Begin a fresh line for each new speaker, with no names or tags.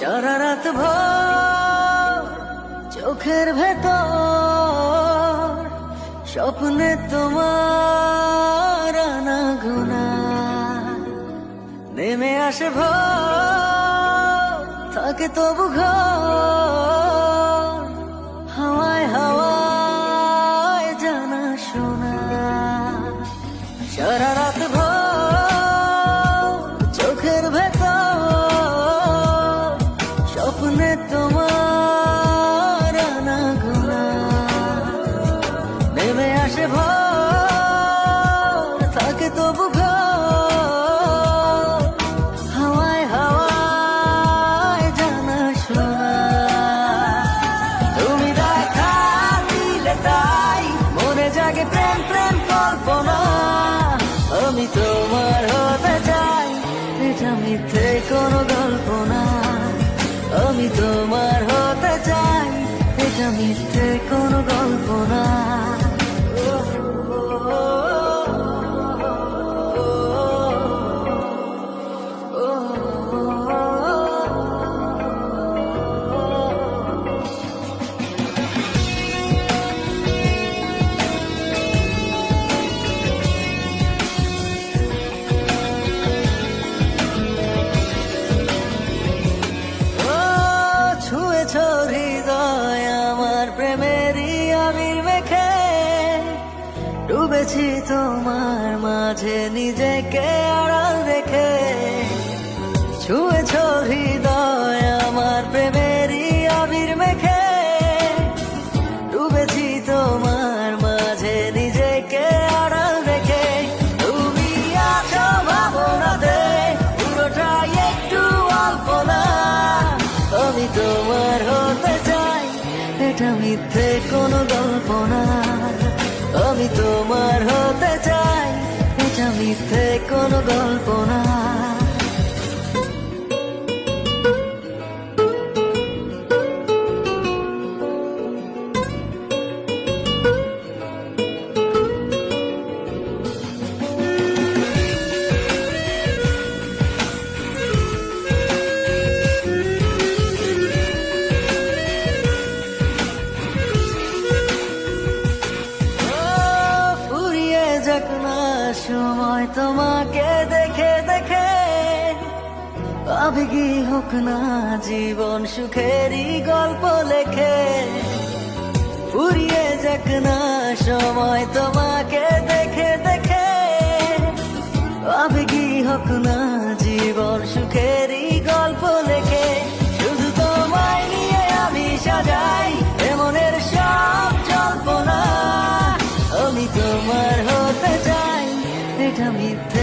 সারা রাত ভর চোখের ভেতর স্বপ্নে তোমার আনাগোনা নেমে আসে ভোর থাকে তবু ঘর হাওয়ায় হাওয়ায় জানা শোনা সারা রাত ভোর চোখের ভেতর স্বপ্নে তোমার আনাগোনা নেমে আসে ভোর থাকে তবু ঘর হাওয়ায় হাওয়ায় জানা শোনা তুমি দেখা দিলে তাই মনে জাগে প্রেম প্রেম কল্পনা আমি তোমার হতে চাই এটা মিথ্যে কোনো গল্প না আমি তোমার হতে চাই এটা মিথ্যে কোনো গল্প না হৃদয় আমার প্রেমেরই আবির মেখে ডুবেছি তোমার মাঝে নিজেকে আড়াল রেখে ছুঁয়েছ হৃদয় আমার প্রেমেরই আবির মেখে ডুবেছি তোমার মাঝে নিজেকে আড়াল রেখে তুমি আছো ভাবনাতে পুরোটাই একটু অল্প না আমি তোমার হতে চাই এটা মিথ্যে কোনো গল্প না আমি তোমার হতে চাই এটা মিথ্যে কোনো গল্প না সময় তোমাকে দেখে দেখে আবেগী হোক না জীবন সুখেরই গল্প লেখে ফুরিয়ে যাক না সময় তোমাকে দেখে দেখে আবেগী হোক না জীবন সুখেরই গল্প লেখে শুধু তোমায় নিয়ে আমি সাজাই এমনের সব জল্পনা আমি তোমার হতে চাই এটা মিথ্যে